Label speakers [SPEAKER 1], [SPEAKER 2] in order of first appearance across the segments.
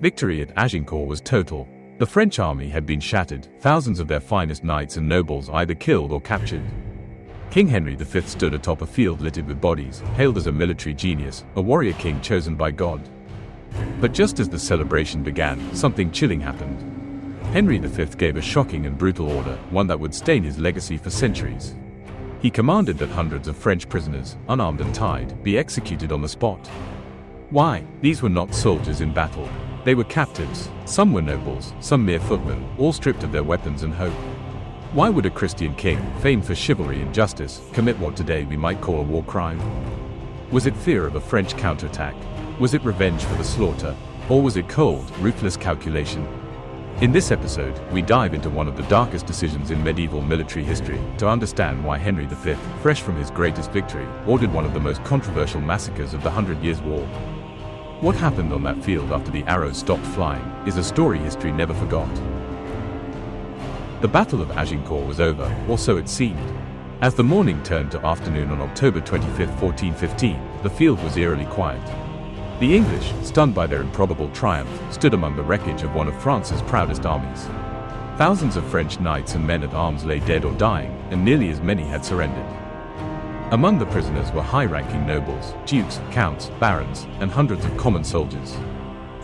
[SPEAKER 1] Victory at Agincourt was total. The French army had been shattered, thousands of their finest knights and nobles either killed or captured. King Henry V stood atop a field littered with bodies, hailed as a military genius, a warrior king chosen by God. But just as the celebration began, something chilling happened. Henry V gave a shocking and brutal order, one that would stain his legacy for centuries. He commanded that hundreds of French prisoners, unarmed and tied, be executed on the spot. Why? These were not soldiers in battle. They were captives. Some were nobles, some mere footmen, all stripped of their weapons and hope. Why would a Christian king, famed for chivalry and justice, commit what today we might call a war crime? Was it fear of a French counterattack? Was it revenge for the slaughter? Or was it cold, ruthless calculation? In this episode, we dive into one of the darkest decisions in medieval military history to understand why Henry V, fresh from his greatest victory, ordered one of the most controversial massacres of the 100 Years' War. What happened on that field after the arrows stopped flying is a story history never forgot. The Battle of Agincourt was over, or so it seemed. As the morning turned to afternoon on October 25, 1415, the field was eerily quiet. The English, stunned by their improbable triumph, stood among the wreckage of one of France's proudest armies. Thousands of French knights and men at arms lay dead or dying, and nearly as many had surrendered. Among the prisoners were high-ranking nobles, dukes, counts, barons, and hundreds of common soldiers.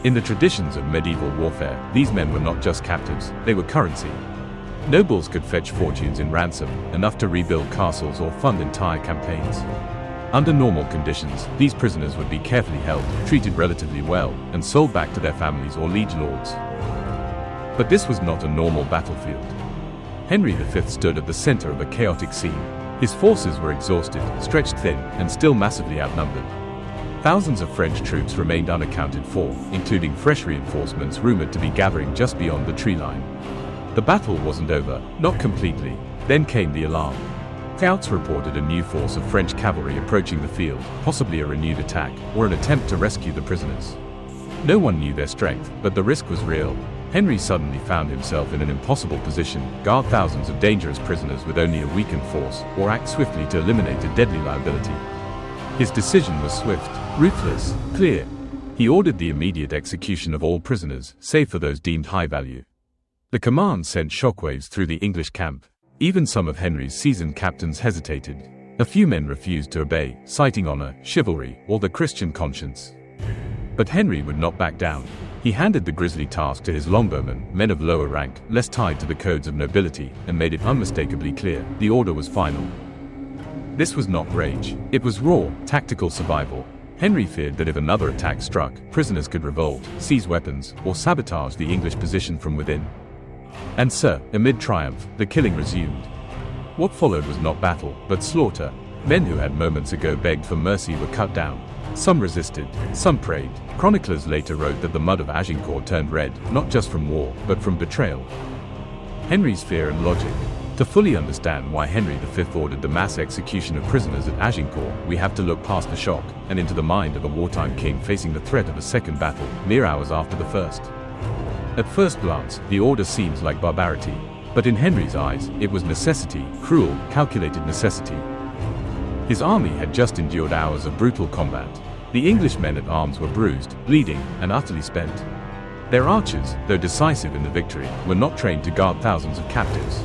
[SPEAKER 1] In the traditions of medieval warfare, these men were not just captives, they were currency. Nobles could fetch fortunes in ransom, enough to rebuild castles or fund entire campaigns. Under normal conditions, these prisoners would be carefully held, treated relatively well, and sold back to their families or liege lords. But this was not a normal battlefield. Henry V stood at the center of a chaotic scene. His forces were exhausted, stretched thin, and still massively outnumbered. Thousands of French troops remained unaccounted for, including fresh reinforcements rumored to be gathering just beyond the tree line. The battle wasn't over, not completely. Then came the alarm. Scouts reported a new force of French cavalry approaching the field, possibly a renewed attack, or an attempt to rescue the prisoners. No one knew their strength, but the risk was real. Henry suddenly found himself in an impossible position: guard thousands of dangerous prisoners with only a weakened force, or act swiftly to eliminate a deadly liability. His decision was swift, ruthless, clear. He ordered the immediate execution of all prisoners, save for those deemed high value. The command sent shockwaves through the English camp. Even some of Henry's seasoned captains hesitated. A few men refused to obey, citing honor, chivalry, or the Christian conscience. But Henry would not back down. He handed the grisly task to his longbowmen, men of lower rank, less tied to the codes of nobility, and made it unmistakably clear: the order was final. This was not rage. It was raw, tactical survival. Henry feared that if another attack struck, prisoners could revolt, seize weapons, or sabotage the English position from within. And so, amid triumph, the killing resumed. What followed was not battle, but slaughter. Men who had moments ago begged for mercy were cut down. Some resisted, some prayed. Chroniclers later wrote that the mud of Agincourt turned red, not just from war, but from betrayal. Henry's fear and logic. To fully understand why Henry V ordered the mass execution of prisoners at Agincourt, we have to look past the shock, and into the mind of a wartime king facing the threat of a second battle, mere hours after the first. At first glance, the order seems like barbarity. But in Henry's eyes, it was necessity, cruel, calculated necessity. His army had just endured hours of brutal combat. The English men at arms were bruised, bleeding, and utterly spent. Their archers, though decisive in the victory, were not trained to guard thousands of captives.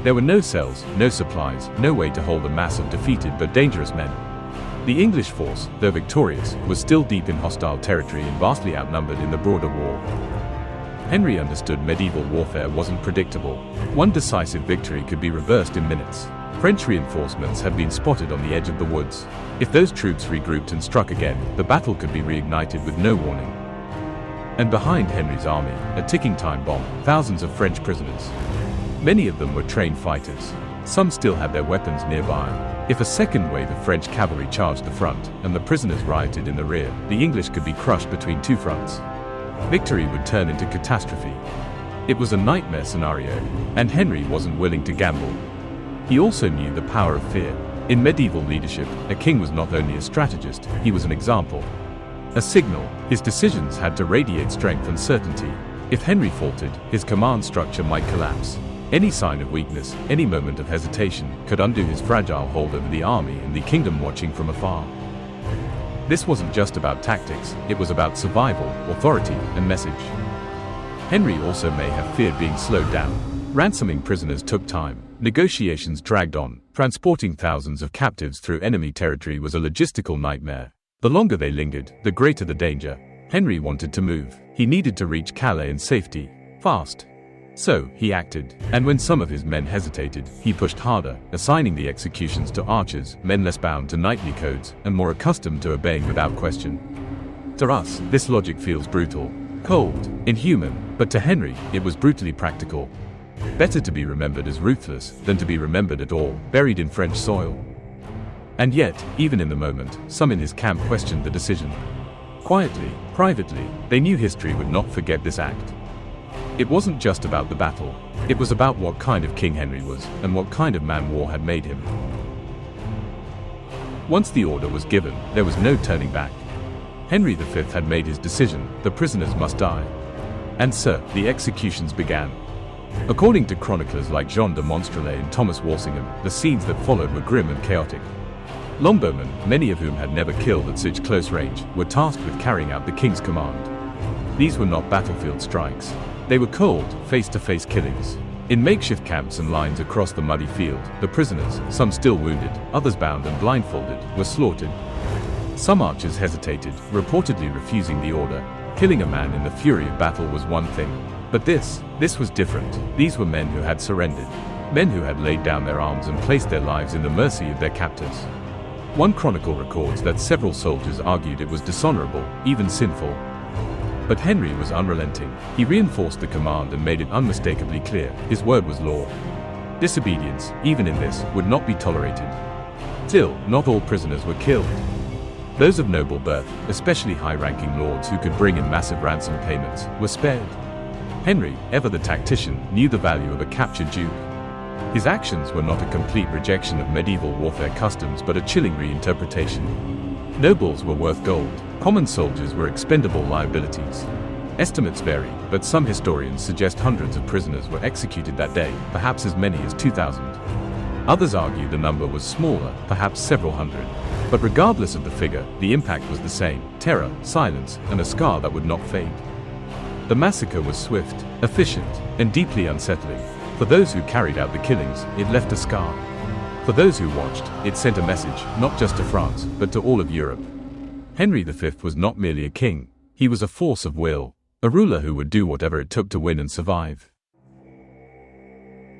[SPEAKER 1] There were no cells, no supplies, no way to hold a mass of defeated but dangerous men. The English force, though victorious, was still deep in hostile territory and vastly outnumbered in the broader war. Henry understood medieval warfare wasn't predictable. One decisive victory could be reversed in minutes. French reinforcements had been spotted on the edge of the woods. If those troops regrouped and struck again, the battle could be reignited with no warning. And behind Henry's army, a ticking time bomb, thousands of French prisoners. Many of them were trained fighters. Some still had their weapons nearby. If a second wave of French cavalry charged the front, and the prisoners rioted in the rear, the English could be crushed between two fronts. Victory would turn into catastrophe. It was a nightmare scenario, and Henry wasn't willing to gamble. He also knew the power of fear. In medieval leadership, a king was not only a strategist, he was an example. A signal. His decisions had to radiate strength and certainty. If Henry faltered, his command structure might collapse. Any sign of weakness, any moment of hesitation, could undo his fragile hold over the army and the kingdom watching from afar. This wasn't just about tactics, it was about survival, authority, and message. Henry also may have feared being slowed down. Ransoming prisoners took time. Negotiations dragged on. Transporting thousands of captives through enemy territory was a logistical nightmare. The longer they lingered, the greater the danger. Henry wanted to move. He needed to reach Calais in safety. Fast. So, he acted. And when some of his men hesitated, he pushed harder, assigning the executions to archers, men less bound to knightly codes, and more accustomed to obeying without question. To us, this logic feels brutal, cold, inhuman, but to Henry, it was brutally practical. Better to be remembered as ruthless than to be remembered at all, buried in French soil. And yet, even in the moment, some in his camp questioned the decision. Quietly, privately, they knew history would not forget this act. It wasn't just about the battle. It was about what kind of king Henry was, and what kind of man war had made him. Once the order was given, there was no turning back. Henry V had made his decision: the prisoners must die. And so, the executions began. According to chroniclers like Jean de Monstrelet and Thomas Walsingham, the scenes that followed were grim and chaotic. Longbowmen, many of whom had never killed at such close range, were tasked with carrying out the king's command. These were not battlefield strikes. They were cold, face-to-face killings. In makeshift camps and lines across the muddy field, the prisoners, some still wounded, others bound and blindfolded, were slaughtered. Some archers hesitated, reportedly refusing the order. Killing a man in the fury of battle was one thing. But this was different. These were men who had surrendered. Men who had laid down their arms and placed their lives in the mercy of their captors. One chronicle records that several soldiers argued it was dishonorable, even sinful. But Henry was unrelenting. He reinforced the command and made it unmistakably clear: his word was law. Disobedience, even in this, would not be tolerated. Still, not all prisoners were killed. Those of noble birth, especially high-ranking lords who could bring in massive ransom payments, were spared. Henry, ever the tactician, knew the value of a captured duke. His actions were not a complete rejection of medieval warfare customs but a chilling reinterpretation. Nobles were worth gold. Common soldiers were expendable liabilities. Estimates vary, but some historians suggest hundreds of prisoners were executed that day, perhaps as many as 2,000. Others argue the number was smaller, perhaps several hundred. But regardless of the figure, the impact was the same: terror, silence, and a scar that would not fade. The massacre was swift, efficient, and deeply unsettling. For those who carried out the killings, it left a scar. For those who watched, it sent a message, not just to France, but to all of Europe. Henry V was not merely a king. He was a force of will, a ruler who would do whatever it took to win and survive.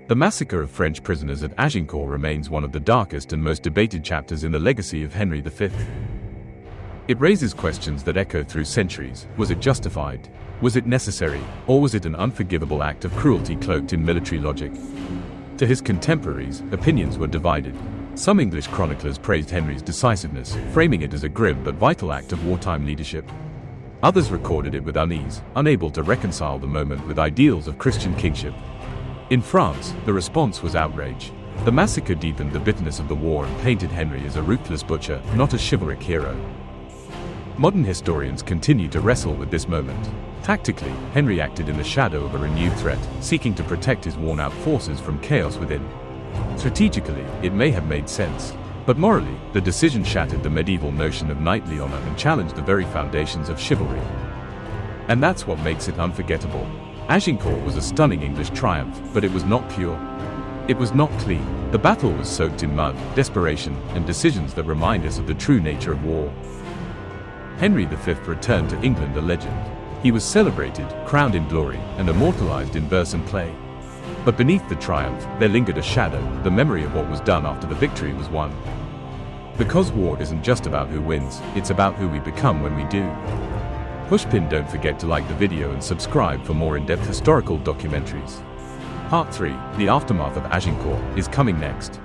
[SPEAKER 1] The massacre of French prisoners at Agincourt remains one of the darkest and most debated chapters in the legacy of Henry V. It raises questions that echo through centuries. Was it justified? Was it necessary? Or was it an unforgivable act of cruelty cloaked in military logic? To his contemporaries, opinions were divided. Some English chroniclers praised Henry's decisiveness, framing it as a grim but vital act of wartime leadership. Others recorded it with unease, unable to reconcile the moment with ideals of Christian kingship. In France, the response was outrage. The massacre deepened the bitterness of the war and painted Henry as a ruthless butcher, not a chivalric hero. Modern historians continue to wrestle with this moment. Tactically, Henry acted in the shadow of a renewed threat, seeking to protect his worn-out forces from chaos within. Strategically, it may have made sense. But morally, the decision shattered the medieval notion of knightly honor and challenged the very foundations of chivalry. And that's what makes it unforgettable. Agincourt was a stunning English triumph, but it was not pure. It was not clean. The battle was soaked in mud, desperation, and decisions that remind us of the true nature of war. Henry V returned to England a legend. He was celebrated, crowned in glory, and immortalized in verse and play. But beneath the triumph, there lingered a shadow, the memory of what was done after the victory was won. Because war isn't just about who wins, it's about who we become when we do. Pushpin, don't forget to like the video and subscribe for more in-depth historical documentaries. Part 3, The Aftermath of Agincourt, is coming next.